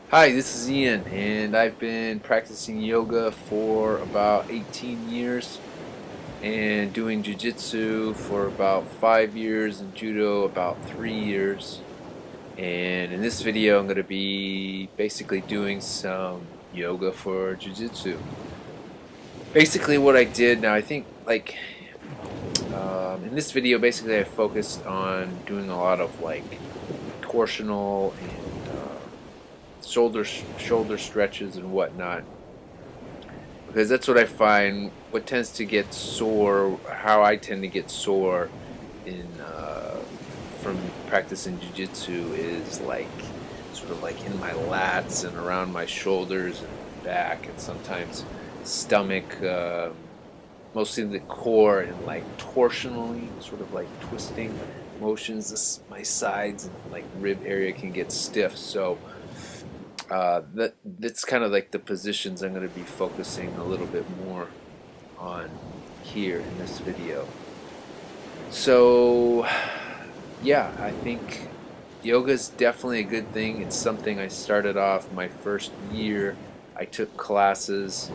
Hi, this is Ian, and I've been practicing yoga for about 18 years and doing jiu-jitsu for about 5 years and judo about 3 years. And in this video, I'm going to be basically doing some yoga for jiu-jitsu. Basically, what I did now, I think, in this video, basically, I focused on doing a lot of torsional and shoulder stretches and whatnot because that's what I find. What tends to get sore, how I tend to get sore in from practicing jujitsu is sort of like in my lats and around my shoulders and back, and sometimes stomach, mostly the core, and like torsionally, sort of like twisting motions. My sides and like rib area can get stiff, so that's kind of like the positions I'm going to be focusing a little bit more on here in this video. So yeah, I think yoga is definitely a good thing. It's something I started off my first year. I took classes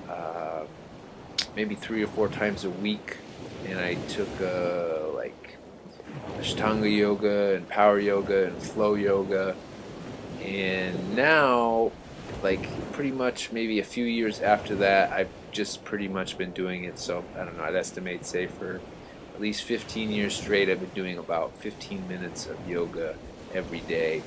um, maybe 3 or 4 times a week, and I took like Ashtanga yoga and power yoga and flow yoga. And now, like pretty much maybe a few years after that, I've just pretty much been doing it. So I don't know, I'd estimate, say, for at least 15 years straight, I've been doing about 15 minutes of yoga every day.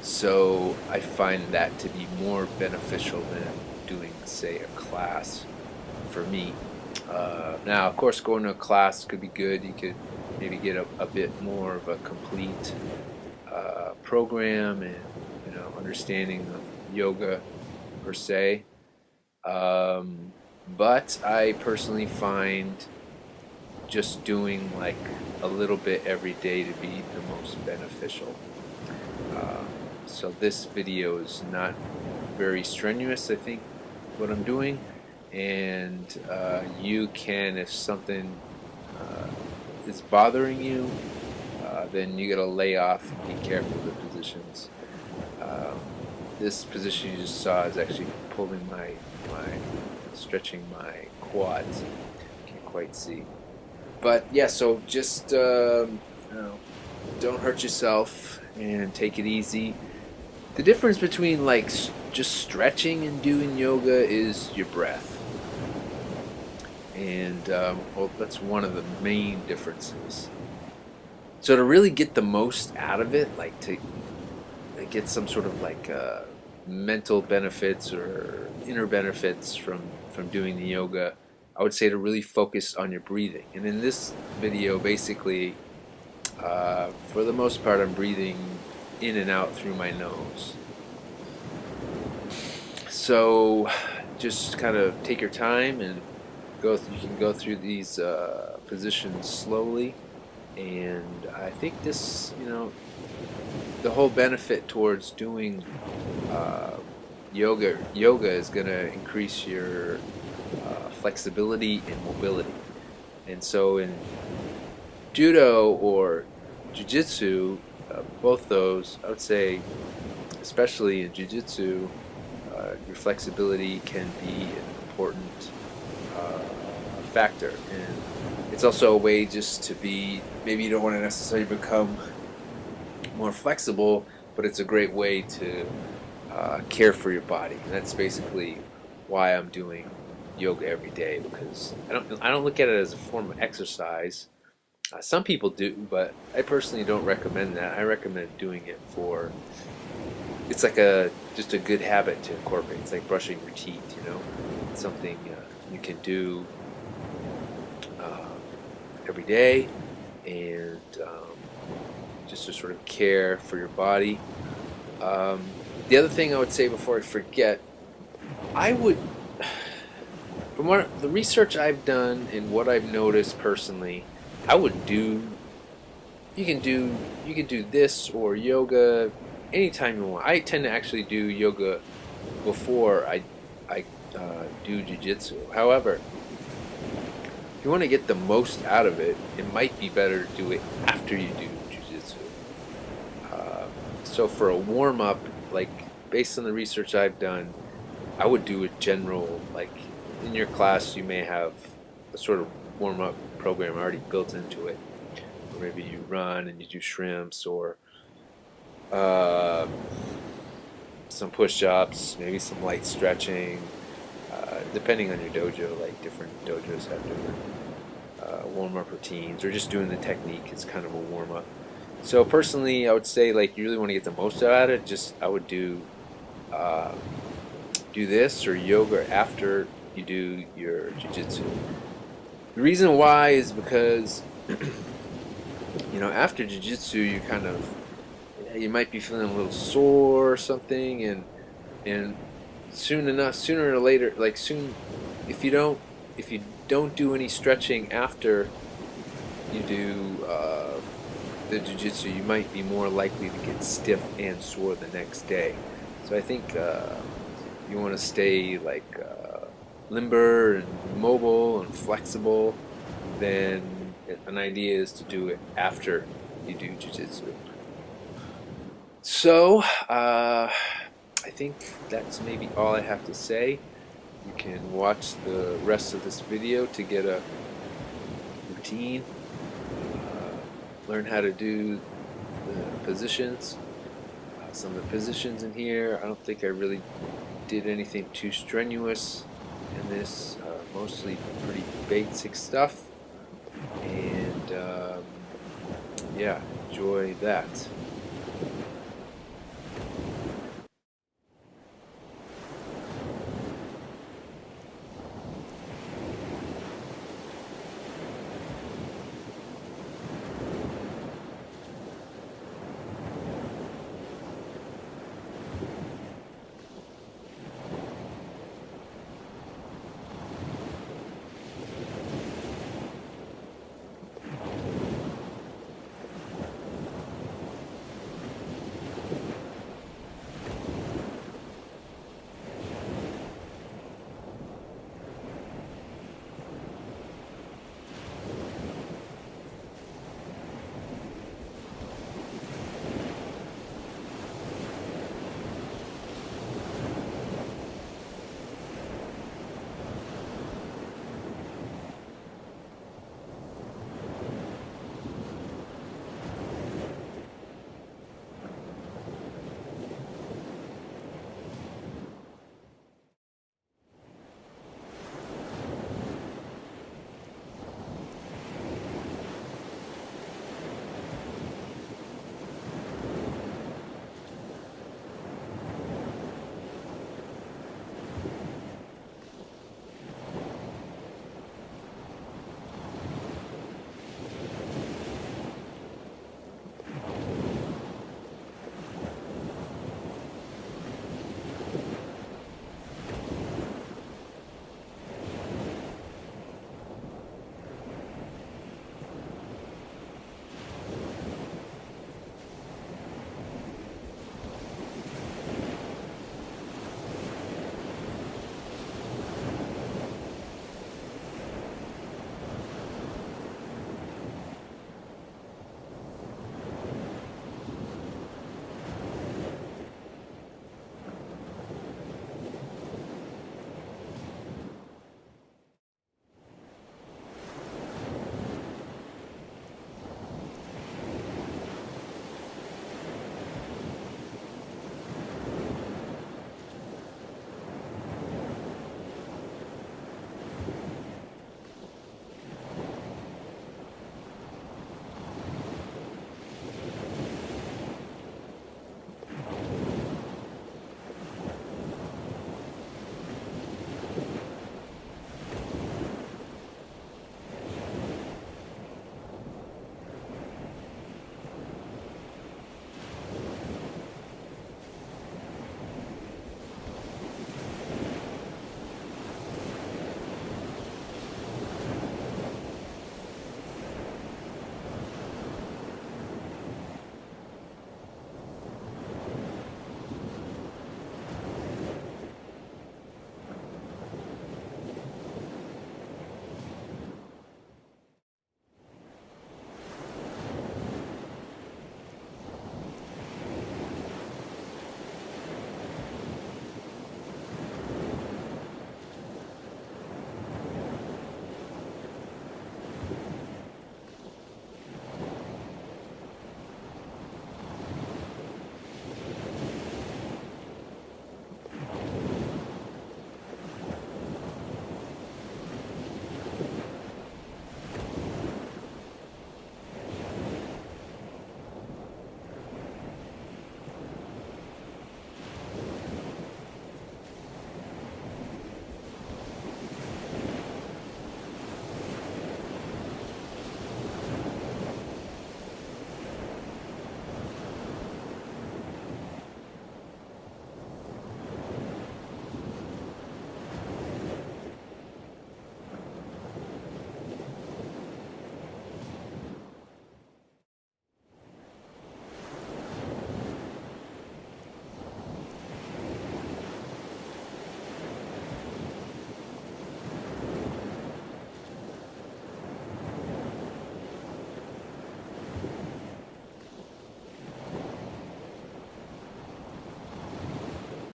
So I find that to be more beneficial than doing, say, a class for me. Now, of course, going to a class could be good. You could maybe get a bit more of a complete program and understanding of yoga per se. But I personally find just doing like a little bit every day to be the most beneficial. So this video is not very strenuous, I think, what I'm doing, and you can, if something uh, is bothering you, then you gotta lay off and be careful of the positions. Um, this position you just saw is actually pulling stretching my quads. Can't quite see, but yeah. So just don't hurt yourself and take it easy. The difference between just stretching and doing yoga is your breath, and well, that's one of the main differences. So to really get the most out of it, like to get some sort of mental benefits or inner benefits from doing the yoga, I would say to really focus on your breathing. And in this video, basically, for the most part, I'm breathing in and out through my nose. So just kind of take your time and you can go through these positions slowly. And I think this, the whole benefit towards doing uh, yoga is going to increase your flexibility and mobility. And so in judo or jiu-jitsu, both those, I would say, especially in jiu-jitsu, your flexibility can be an important factor. And it's also a way just to be, maybe you don't want to necessarily become more flexible, but it's a great way to care for your body. And that's basically why I'm doing yoga every day, because I don't look at it as a form of exercise. Some people do, but I personally don't recommend that. I recommend doing it for, it's like a just a good habit to incorporate. It's like brushing your teeth, It's something you can do um, every day, and just to sort of care for your body. The other thing I would say before I forget, I would, from what the research I've done and what I've noticed personally, I would do. You can do this or yoga anytime you want. I tend to actually do yoga before I do jujitsu. However, if you want to get the most out of it, it might be better to do it after you do jujitsu. So for a warm up, like based on the research I've done, I would do a general, like in your class, you may have a sort of warm up program already built into it, or maybe you run and you do shrimps or um, some push ups, maybe some light stretching, depending on your dojo. Like different dojos have different warm up routines, or just doing the technique is kind of a warm up. So personally, I would say like you really want to get the most out of it. Just I would um, do this or yoga after you do your jiu-jitsu. The reason why is because after jiu-jitsu you kind of you might be feeling a little sore or something, and sooner or later, like soon, if you don't if you don't do any stretching after you do the jiu-jitsu, you might be more likely to get stiff and sore the next day. So I think you want to stay like limber and mobile and flexible. Then an idea is to do it after you do jiu-jitsu. So I think that's maybe all I have to say. You can watch the rest of this video to get a routine, uh, learn how to do the positions. Some of the positions in here, I don't think I really did anything too strenuous in this. Mostly pretty basic stuff, and yeah, enjoy that.